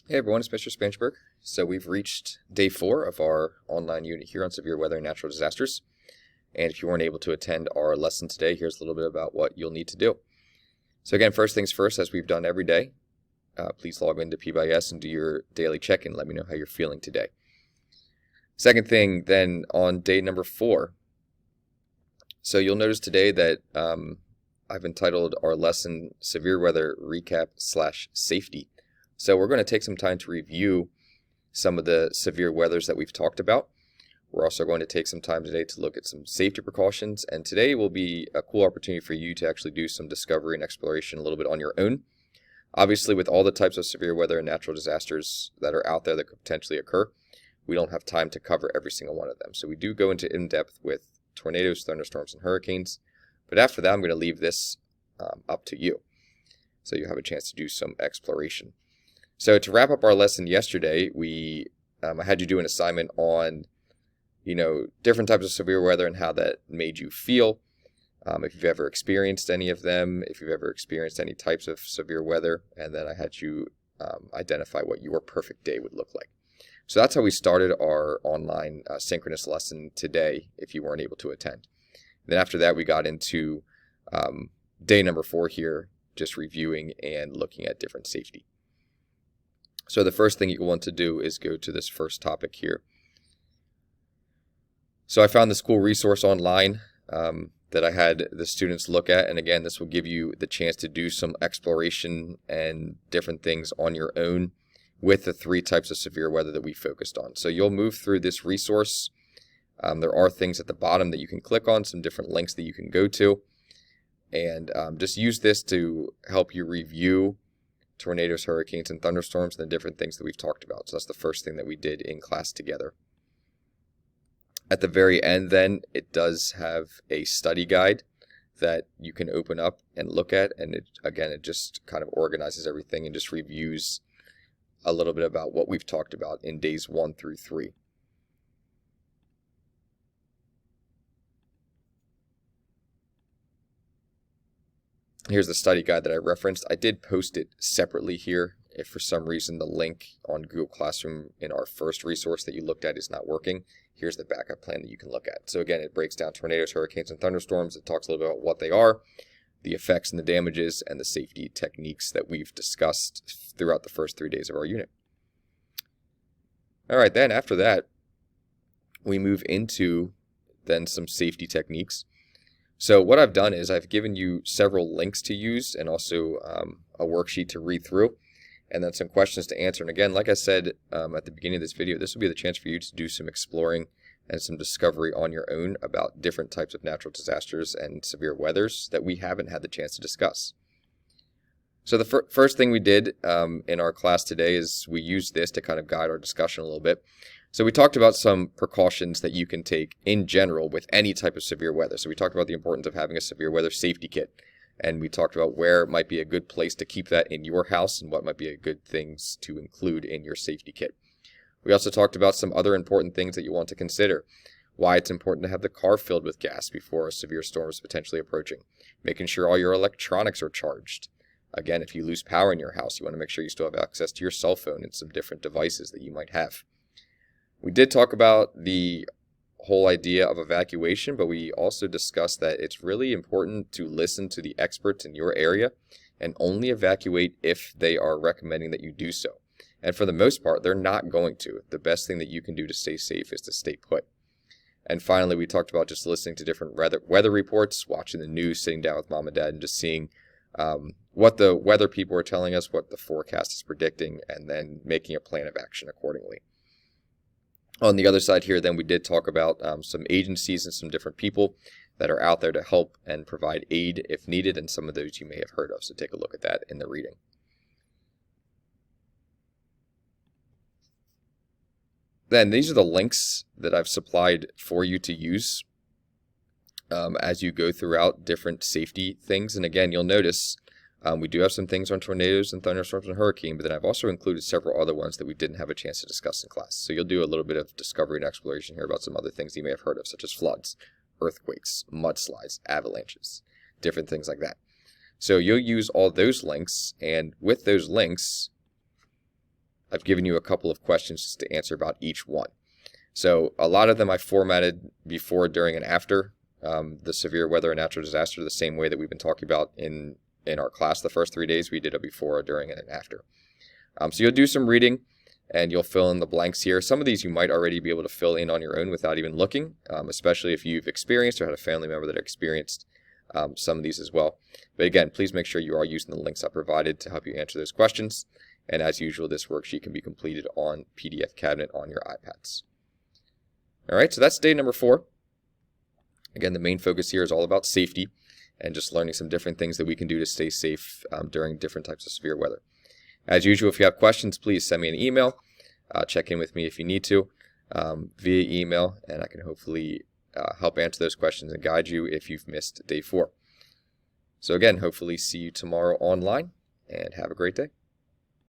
Hey everyone, it's Mr. Spangenburg. So we've reached day 4 of our online unit here on severe weather and natural disasters. And if you weren't able to attend our lesson today, here's a little bit about what you'll need to do. So again, first things first, as we've done every day, please log into PBIS and do your daily check-in. Let me know how you're feeling today. Second thing, then on day number 4, so you'll notice today that I've entitled our lesson Severe Weather Recap/Safety. So we're going to take some time to review some of the severe weathers that we've talked about. We're also going to take some time today to look at some safety precautions, and today will be a cool opportunity for you to actually do some discovery and exploration a little bit on your own. Obviously, with all the types of severe weather and natural disasters that are out there that could potentially occur, we don't have time to cover every single one of them. So we do go into in-depth with tornadoes, thunderstorms, and hurricanes, but after that I'm going to leave this up to you. So you have a chance to do some exploration. So to wrap up our lesson yesterday, I had you do an assignment on, different types of severe weather and how that made you feel. If you've ever experienced any of them, if you've ever experienced any types of severe weather, and then I had you identify what your perfect day would look like. So that's how we started our online synchronous lesson today, if you weren't able to attend. Then after that, we got into day number 4 here, just reviewing and looking at different safety. So the first thing you want to do is go to this first topic here. So I found this cool resource online that I had the students look at. And again, this will give you the chance to do some exploration and different things on your own with the 3 types of severe weather that we focused on. So you'll move through this resource. There are things at the bottom that you can click on, some different links that you can go to. And just use this to help you review tornadoes, hurricanes, and thunderstorms, and the different things that we've talked about. So that's the first thing that we did in class together. At the very end then, it does have a study guide that you can open up and look at, and it just kind of organizes everything and just reviews a little bit about what we've talked about in days 1 through 3. Here's the study guide that I referenced. I did post it separately here. If for some reason the link on Google Classroom in our first resource that you looked at is not working, here's the backup plan that you can look at. So again, it breaks down tornadoes, hurricanes, and thunderstorms. It talks a little bit about what they are, the effects and the damages, and the safety techniques that we've discussed throughout the first 3 days of our unit. All right, then after that, we move into then some safety techniques. So what I've done is I've given you several links to use and also a worksheet to read through, and then some questions to answer. And again, like I said at the beginning of this video, this will be the chance for you to do some exploring and some discovery on your own about different types of natural disasters and severe weathers that we haven't had the chance to discuss. So the first thing we did in our class today is we used this to kind of guide our discussion a little bit. So we talked about some precautions that you can take in general with any type of severe weather. So we talked about the importance of having a severe weather safety kit. And we talked about where it might be a good place to keep that in your house and what might be a good things to include in your safety kit. We also talked about some other important things that you want to consider. Why it's important to have the car filled with gas before a severe storm is potentially approaching. Making sure all your electronics are charged. Again, if you lose power in your house, you want to make sure you still have access to your cell phone and some different devices that you might have. We did talk about the whole idea of evacuation, but we also discussed that it's really important to listen to the experts in your area and only evacuate if they are recommending that you do so. And for the most part, they're not going to. The best thing that you can do to stay safe is to stay put. And finally, we talked about just listening to different weather reports, watching the news, sitting down with mom and dad, and just seeing what the weather people are telling us, what the forecast is predicting, and then making a plan of action accordingly. On the other side here, then we did talk about some agencies and some different people that are out there to help and provide aid if needed, and some of those you may have heard of. So take a look at that in the reading. Then these are the links that I've supplied for you to use as you go throughout different safety things. And again, you'll notice we do have some things on tornadoes and thunderstorms and hurricane, but then I've also included several other ones that we didn't have a chance to discuss in class. So you'll do a little bit of discovery and exploration here about some other things you may have heard of, such as floods, earthquakes, mudslides, avalanches, different things like that. So you'll use all those links, and with those links, I've given you a couple of questions just to answer about each one. So a lot of them I formatted before, during, and after the severe weather and natural disaster, the same way that we've been talking about in our class the first 3 days. We did a before, a during, and an after. So you'll do some reading and you'll fill in the blanks here. Some of these you might already be able to fill in on your own without even looking, especially if you've experienced or had a family member that experienced some of these as well. But again, please make sure you are using the links I provided to help you answer those questions. And as usual, this worksheet can be completed on PDF Cabinet on your iPads. All right, so that's day number 4. Again, the main focus here is all about safety and just learning some different things that we can do to stay safe during different types of severe weather. As usual, if you have questions, please send me an email. Check in with me if you need to via email, and I can hopefully help answer those questions and guide you if you've missed day 4. So again, hopefully see you tomorrow online, and have a great day.